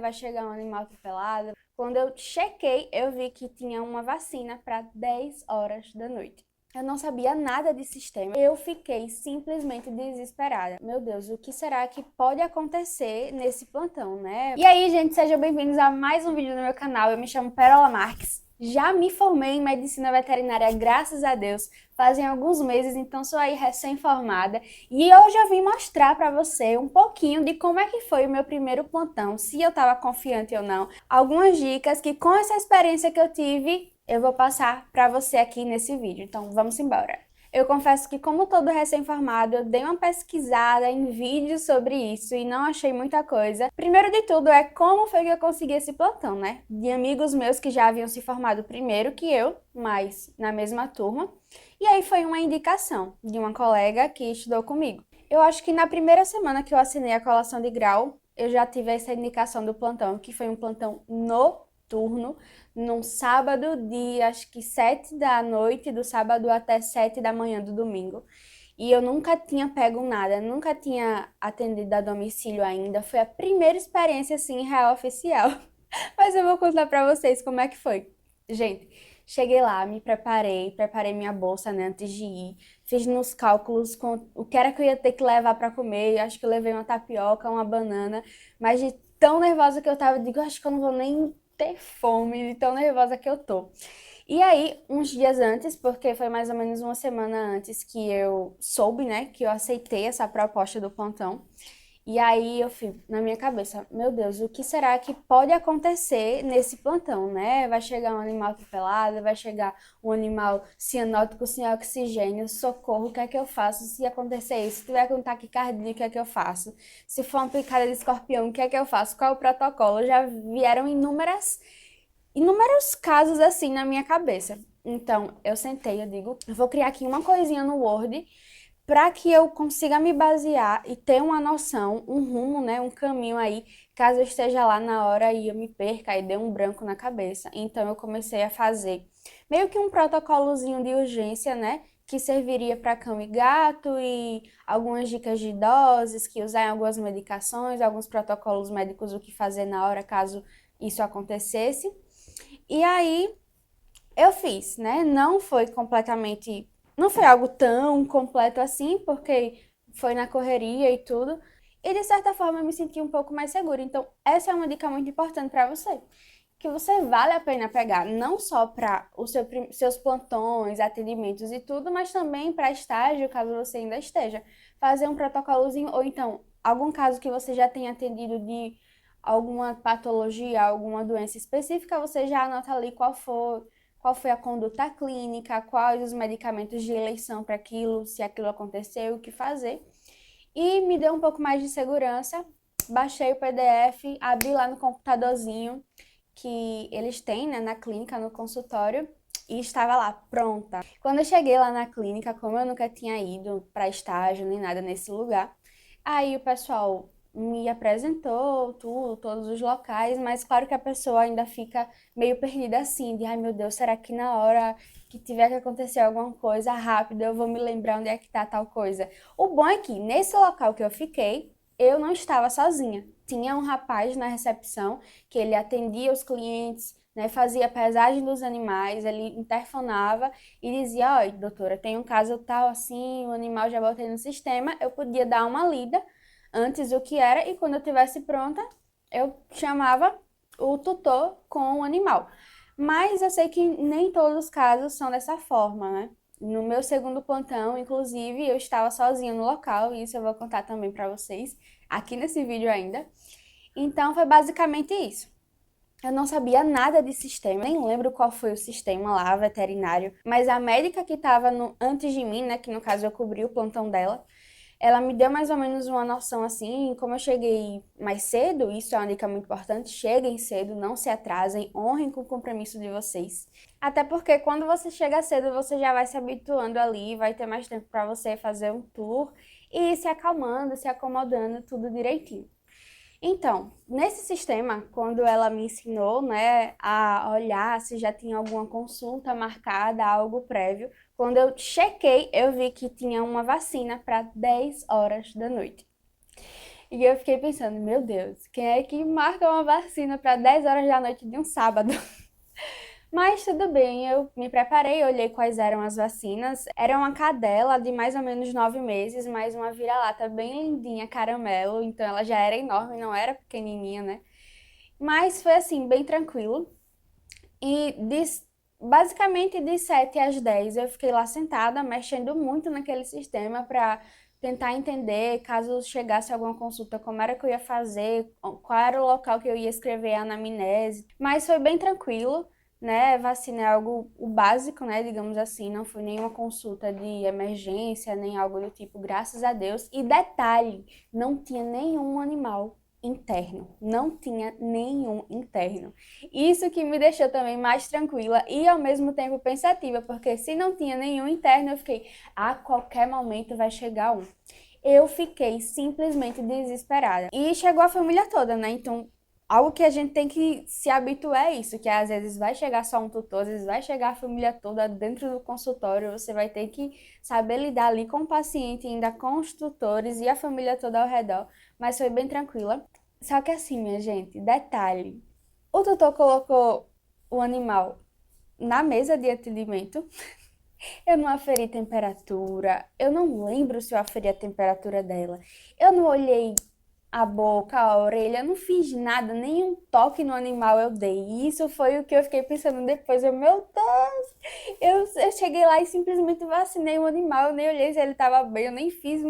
vai chegar um animal atropelado. Quando eu chequei, eu vi que tinha uma vacina para 10 horas da noite. Eu não sabia nada de sistema. Eu fiquei simplesmente desesperada. Meu Deus, o que será que pode acontecer nesse plantão, né? E aí, gente, sejam bem-vindos a mais um vídeo no meu canal. Eu me chamo Perola Marques. Já me formei em medicina veterinária, graças a Deus, fazem alguns meses, então sou aí recém-formada. E hoje eu vim mostrar para você um pouquinho de como é que foi o meu primeiro plantão, se eu estava confiante ou não. Algumas dicas que com essa experiência que eu tive, eu vou passar para você aqui nesse vídeo. Então vamos embora. Eu confesso que, como todo recém-formado, eu dei uma pesquisada em vídeos sobre isso e não achei muita coisa. Primeiro de tudo é como foi que eu consegui esse plantão, né? De amigos meus que já haviam se formado primeiro que eu, mas na mesma turma. E aí foi uma indicação de uma colega que estudou comigo. Eu acho que na primeira semana que eu assinei a colação de grau, eu já tive essa indicação do plantão, que foi um plantão noturno, num sábado de acho que 7 da noite, do sábado até 7 da manhã do domingo. E eu nunca tinha pego nada, nunca tinha atendido a domicílio ainda. Foi a primeira experiência, assim, real oficial. Mas eu vou contar pra vocês como é que foi. Gente, cheguei lá, me preparei minha bolsa, né, antes de ir. Fiz nos cálculos com o que era que eu ia ter que levar pra comer. Acho que eu levei uma tapioca, uma banana. Mas de tão nervosa que eu tava, eu digo, acho que eu não vou nem ter fome, de tão nervosa que eu tô. E aí, uns dias antes, porque foi mais ou menos uma semana antes que eu soube, né, que eu aceitei essa proposta do plantão. E aí eu fui na minha cabeça, meu Deus, o que será que pode acontecer nesse plantão, né? Vai chegar um animal atropelado, vai chegar um animal cianótico sem oxigênio, socorro, o que é que eu faço se acontecer isso? Se tiver com taquicardia, o que é que eu faço? Se for uma picada de escorpião, o que é que eu faço? Qual é o protocolo? Já vieram inúmeros casos assim na minha cabeça. Então, eu sentei, eu digo, eu vou criar aqui uma coisinha no Word para que eu consiga me basear e ter uma noção, um rumo, né, um caminho aí, caso eu esteja lá na hora e eu me perca e dê um branco na cabeça. Então eu comecei a fazer meio que um protocolozinho de urgência, né, que serviria para cão e gato e algumas dicas de doses, que usar em algumas medicações, alguns protocolos médicos, o que fazer na hora caso isso acontecesse. E aí eu fiz, né? Não foi algo tão completo assim, porque foi na correria e tudo. E de certa forma eu me senti um pouco mais segura. Então, essa é uma dica muito importante para você, que você vale a pena pegar, não só para os seus plantões, atendimentos e tudo, mas também para estágio, caso você ainda esteja. Fazer um protocolozinho, ou então, algum caso que você já tenha atendido de alguma patologia, alguma doença específica, você já anota ali qual foi a conduta clínica, quais os medicamentos de eleição para aquilo, se aquilo aconteceu, o que fazer. E me deu um pouco mais de segurança. Baixei o PDF, abri lá no computadorzinho que eles têm, né, na clínica, no consultório, e estava lá pronta. Quando eu cheguei lá na clínica, como eu nunca tinha ido para estágio nem nada nesse lugar, aí o pessoal me apresentou tudo, todos os locais, mas claro que a pessoa ainda fica meio perdida assim, de ai meu Deus, será que na hora que tiver que acontecer alguma coisa rápida eu vou me lembrar onde é que tá tal coisa? O bom é que nesse local que eu fiquei, eu não estava sozinha. Tinha um rapaz na recepção que ele atendia os clientes, né, fazia a pesagem dos animais, ele interfonava e dizia, olha, doutora, tem um caso tal assim, o animal já botei no sistema, eu podia dar uma lida antes do que era e quando eu estivesse pronta, eu chamava o tutor com o animal. Mas eu sei que nem todos os casos são dessa forma, né? No meu segundo plantão, inclusive, eu estava sozinha no local, e isso eu vou contar também para vocês, aqui nesse vídeo ainda. Então, foi basicamente isso. Eu não sabia nada de sistema, nem lembro qual foi o sistema lá, veterinário, mas a médica que estava antes de mim, né, que no caso eu cobri o plantão dela, ela me deu mais ou menos uma noção assim, como eu cheguei mais cedo, isso é uma dica muito importante, cheguem cedo, não se atrasem, honrem com o compromisso de vocês. Até porque quando você chega cedo, você já vai se habituando ali, vai ter mais tempo para você fazer um tour e ir se acalmando, se acomodando, tudo direitinho. Então, nesse sistema, quando ela me ensinou, né, a olhar se já tinha alguma consulta marcada, algo prévio, quando eu chequei, eu vi que tinha uma vacina para 10 horas da noite. E eu fiquei pensando, meu Deus, quem é que marca uma vacina para 10 horas da noite de um sábado? Mas tudo bem, eu me preparei, olhei quais eram as vacinas. Era uma cadela de mais ou menos 9 meses, mais uma vira-lata bem lindinha, caramelo. Então ela já era enorme, não era pequenininha, né? Mas foi assim, bem tranquilo. E basicamente de 7 às 10 eu fiquei lá sentada, mexendo muito naquele sistema para tentar entender, caso chegasse alguma consulta, como era que eu ia fazer, qual era o local que eu ia escrever a anamnese. Mas foi bem tranquilo, né? Vacina é algo o básico, né? Digamos assim, não foi nenhuma consulta de emergência, nem algo do tipo, graças a Deus. E detalhe, não tinha nenhum animal interno, não tinha nenhum interno. Isso que me deixou também mais tranquila e ao mesmo tempo pensativa, porque se não tinha nenhum interno, eu fiquei, a qualquer momento vai chegar um. Eu fiquei simplesmente desesperada. E chegou a família toda, né? Então, algo que a gente tem que se habituar é isso, que às vezes vai chegar só um tutor, às vezes vai chegar a família toda dentro do consultório, você vai ter que saber lidar ali com o paciente, ainda com os tutores e a família toda ao redor. Mas foi bem tranquila. Só que assim, minha gente, detalhe. O tutor colocou o animal na mesa de atendimento. Eu não aferi temperatura. Eu não lembro se eu aferi a temperatura dela. Eu não olhei a boca, a orelha. Eu não fiz nada, nenhum toque no animal eu dei. E isso foi o que eu fiquei pensando depois. Meu Deus! Eu cheguei lá e simplesmente vacinei o animal. Eu nem olhei se ele estava bem. Eu nem fiz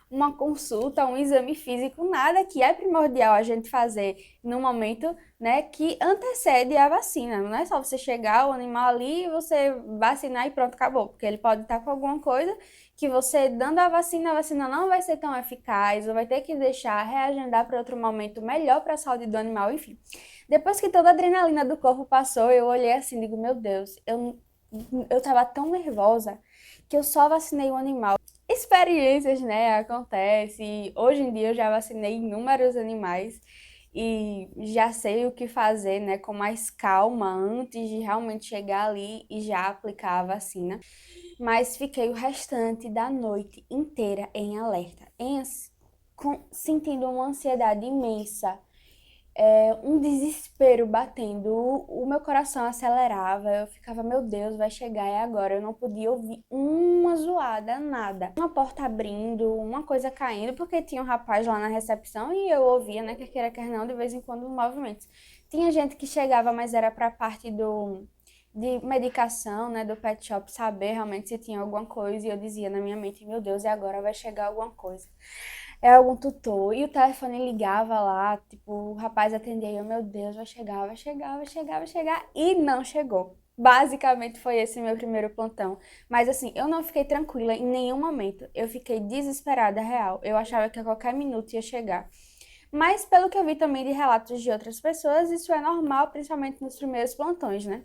uma consulta, um exame físico, nada que é primordial a gente fazer no momento, né, que antecede a vacina. Não é só você chegar o animal ali, você vacinar e pronto, acabou. Porque ele pode estar com alguma coisa que você dando a vacina não vai ser tão eficaz, ou vai ter que deixar reagendar para outro momento melhor para a saúde do animal, enfim. Depois que toda a adrenalina do corpo passou, eu olhei assim, digo, meu Deus, eu tava tão nervosa que eu só vacinei o animal. Experiências, né, acontece. Hoje em dia eu já vacinei inúmeros animais e já sei o que fazer, né, com mais calma antes de realmente chegar ali e já aplicar a vacina. Mas fiquei o restante da noite inteira em alerta, sentindo uma ansiedade imensa, um desespero batendo, o meu coração acelerava, eu ficava, meu Deus, vai chegar, é agora. Eu não podia ouvir uma zoada, nada. Uma porta abrindo, uma coisa caindo, porque tinha um rapaz lá na recepção e eu ouvia, né, quer queira, quer não, de vez em quando, movimentos. Tinha gente que chegava, mas era para a parte de medicação, né, do pet shop, saber realmente se tinha alguma coisa, e eu dizia na minha mente, meu Deus, e agora vai chegar alguma coisa. É algum tutor. E o telefone ligava lá, tipo, o rapaz atendia e eu, meu Deus, vai chegar, vai chegar, vai chegar, vai chegar. E não chegou. Basicamente foi esse meu primeiro plantão. Mas assim, eu não fiquei tranquila em nenhum momento. Eu fiquei desesperada, real. Eu achava que a qualquer minuto ia chegar. Mas pelo que eu vi também de relatos de outras pessoas, isso é normal, principalmente nos primeiros plantões, né?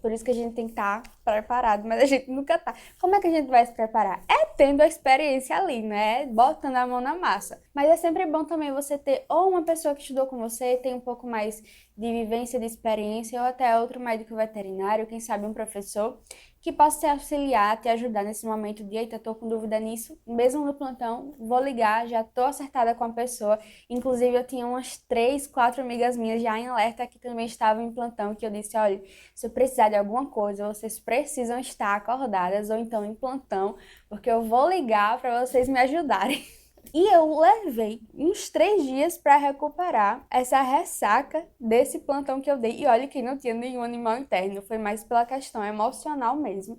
Por isso que a gente tem que estar preparado, mas a gente nunca tá. Como é que a gente vai se preparar? É tendo a experiência ali, né? Botando a mão na massa. Mas é sempre bom também você ter ou uma pessoa que estudou com você, tem um pouco mais de vivência, de experiência, ou até outro médico veterinário, quem sabe um professor, que possa te auxiliar, te ajudar nesse momento de, eita, tô com dúvida nisso, mesmo no plantão, vou ligar, já tô acertada com a pessoa. Inclusive, eu tinha umas 3, 4 amigas minhas já em alerta que também estavam em plantão, que eu disse, olha, se eu precisar de alguma coisa, vocês precisam estar acordadas ou então em plantão, porque eu vou ligar para vocês me ajudarem. E eu levei uns 3 dias para recuperar essa ressaca desse plantão que eu dei. E olha que não tinha nenhum animal interno, foi mais pela questão emocional mesmo,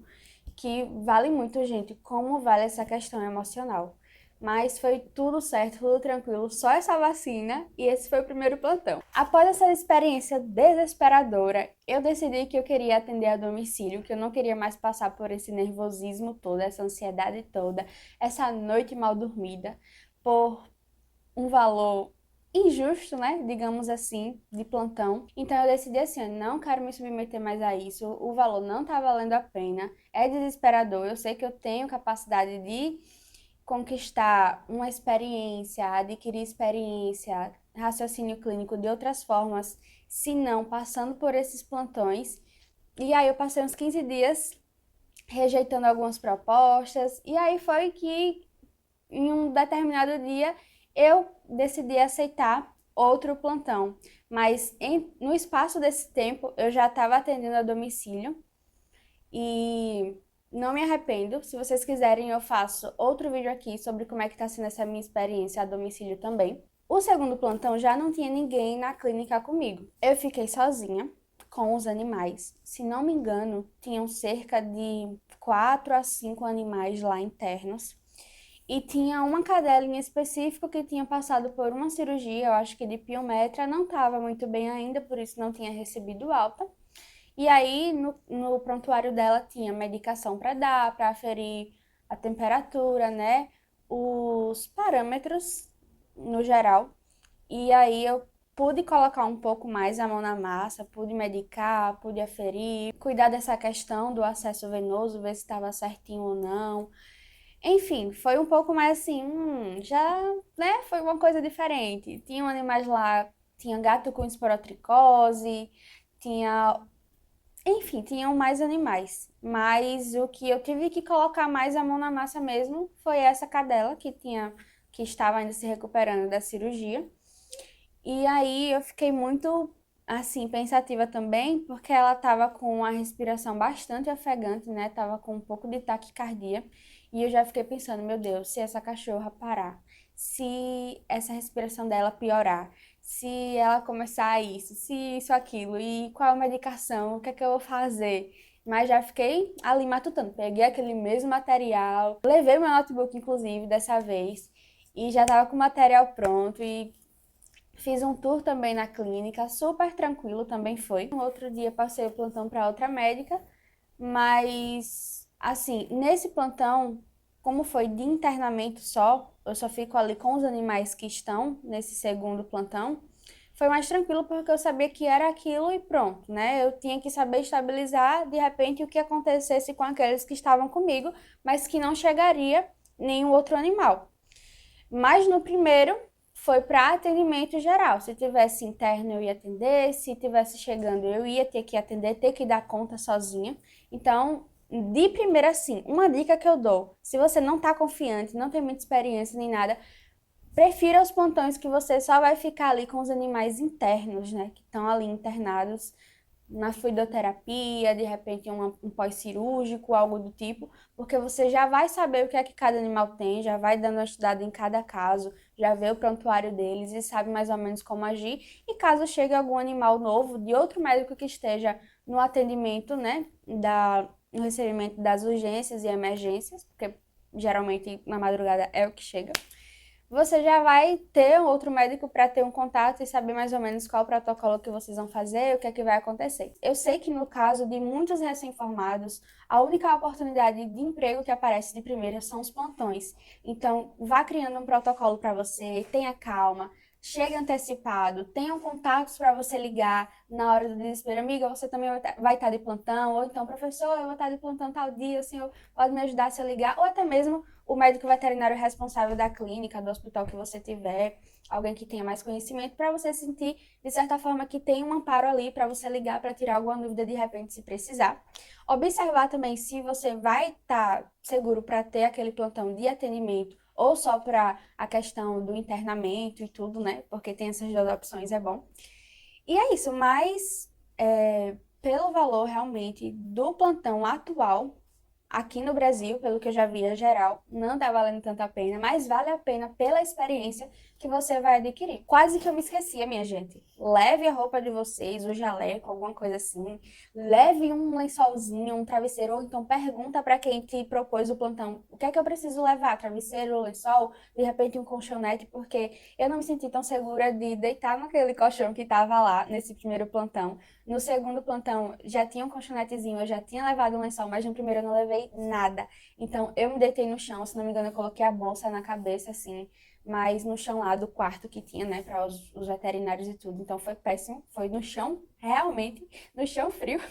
que vale muito, gente, como vale essa questão emocional. Mas foi tudo certo, tudo tranquilo, só essa vacina e esse foi o primeiro plantão. Após essa experiência desesperadora, eu decidi que eu queria atender a domicílio, que eu não queria mais passar por esse nervosismo todo, essa ansiedade toda, essa noite mal dormida, por um valor injusto, né? Digamos assim, de plantão. Então eu decidi assim, eu não quero me submeter mais a isso, o valor não tá valendo a pena, é desesperador, eu sei que eu tenho capacidade de conquistar uma experiência, adquirir experiência, raciocínio clínico de outras formas, se não passando por esses plantões. E aí eu passei uns 15 dias rejeitando algumas propostas, e aí foi que em um determinado dia eu decidi aceitar outro plantão. Mas no espaço desse tempo, eu já estava atendendo a domicílio e não me arrependo. Se vocês quiserem, eu faço outro vídeo aqui sobre como é que está sendo essa minha experiência a domicílio também. O segundo plantão já não tinha ninguém na clínica comigo. Eu fiquei sozinha com os animais. Se não me engano, tinham cerca de 4 a 5 animais lá internos. E tinha uma cadela em específico que tinha passado por uma cirurgia, eu acho que de piometra, não estava muito bem ainda, por isso não tinha recebido alta. E aí, no prontuário dela, tinha medicação para dar, para aferir a temperatura, né? Os parâmetros no geral. E aí, eu pude colocar um pouco mais a mão na massa, pude medicar, pude aferir, cuidar dessa questão do acesso venoso, ver se estava certinho ou não. Enfim, foi um pouco mais assim, já, né? Foi uma coisa diferente. Tinham animais lá, tinha gato com esporotricose, tinha enfim, tinham mais animais, mas o que eu tive que colocar mais a mão na massa mesmo foi essa cadela que estava ainda se recuperando da cirurgia. E aí eu fiquei muito assim pensativa também, porque ela estava com a respiração bastante ofegante, né? Tava com um pouco de taquicardia, e eu já fiquei pensando, meu Deus, se essa cachorra parar, se essa respiração dela piorar, se ela começar isso, se isso, aquilo, e qual a medicação, o que é que eu vou fazer? Mas já fiquei ali matutando. Peguei aquele mesmo material, levei meu notebook, inclusive, dessa vez, e já tava com o material pronto, e fiz um tour também na clínica, super tranquilo também foi. No outro dia passei o plantão para outra médica, mas assim, nesse plantão, como foi de internamento só, eu só fico ali com os animais que estão nesse segundo plantão. Foi mais tranquilo porque eu sabia que era aquilo e pronto, né? Eu tinha que saber estabilizar de repente o que acontecesse com aqueles que estavam comigo, mas que não chegaria nenhum outro animal. Mas no primeiro foi para atendimento geral. Se tivesse interno, eu ia atender. Se tivesse chegando, eu ia ter que atender, ter que dar conta sozinha. Então, de primeira, assim, uma dica que eu dou: se você não está confiante, não tem muita experiência nem nada, prefira os plantões que você só vai ficar ali com os animais internos, né? Que estão ali internados na fluidoterapia, de repente um pós-cirúrgico, algo do tipo, porque você já vai saber o que é que cada animal tem, já vai dando uma estudada em cada caso, já vê o prontuário deles e sabe mais ou menos como agir. E caso chegue algum animal novo de outro médico que esteja no atendimento, né, no recebimento das urgências e emergências, porque geralmente na madrugada é o que chega, você já vai ter um outro médico para ter um contato e saber mais ou menos qual o protocolo que vocês vão fazer, o que é que vai acontecer. Eu sei que no caso de muitos recém-formados, a única oportunidade de emprego que aparece de primeira são os plantões. Então, vá criando um protocolo para você, tenha calma, chegue antecipado, tenham contatos para você ligar na hora do desespero. Amiga, você também vai estar de plantão, ou então, professor, eu vou estar de plantão tal dia, o senhor pode me ajudar se eu ligar, ou até mesmo o médico veterinário responsável da clínica, do hospital que você tiver, alguém que tenha mais conhecimento, para você sentir, de certa forma, que tem um amparo ali para você ligar para tirar alguma dúvida de repente, se precisar. Observar também se você vai estar seguro para ter aquele plantão de atendimento ou só para a questão do internamento e tudo, né? Porque tem essas duas opções, é bom. E é isso, mas pelo valor realmente do plantão atual, aqui no Brasil, pelo que eu já vi em geral, não tá valendo tanto a pena, mas vale a pena pela experiência que você vai adquirir. Quase que eu me esquecia, minha gente. Leve a roupa de vocês, o jaleco, alguma coisa assim. Leve um lençolzinho, um travesseiro, ou então pergunta para quem te propôs o plantão: o que é que eu preciso levar? Travesseiro, lençol, de repente um colchonete, porque eu não me senti tão segura de deitar naquele colchão que estava lá nesse primeiro plantão. No segundo plantão já tinha um colchonetezinho, eu já tinha levado um lençol, mas no primeiro eu não levei nada. Então eu me deitei no chão, se não me engano, eu coloquei a bolsa na cabeça, assim, mas no chão lá do quarto que tinha, né, para os veterinários e tudo. Então foi péssimo, foi no chão, realmente, no chão frio.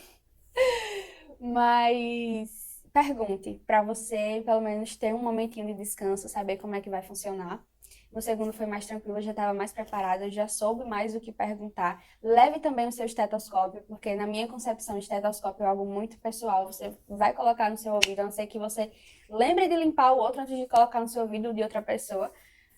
Mas pergunte para você, pelo menos ter um momentinho de descanso, saber como é que vai funcionar. No segundo foi mais tranquilo, eu já estava mais preparada, eu já soube mais o que perguntar. Leve também o seu estetoscópio, porque na minha concepção, estetoscópio é algo muito pessoal. Você vai colocar no seu ouvido, a não ser que você lembre de limpar o outro antes de colocar no seu ouvido de outra pessoa.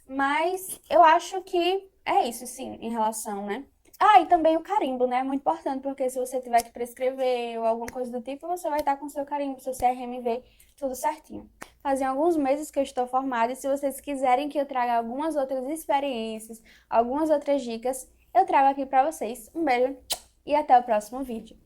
Mas eu acho que é isso, sim, em relação, né? Ah, e também o carimbo, né? É muito importante, porque se você tiver que prescrever ou alguma coisa do tipo, você vai estar com seu carimbo, seu CRMV, tudo certinho. Fazem alguns meses que eu estou formada e se vocês quiserem que eu traga algumas outras experiências, algumas outras dicas, eu trago aqui pra vocês. Um beijo e até o próximo vídeo.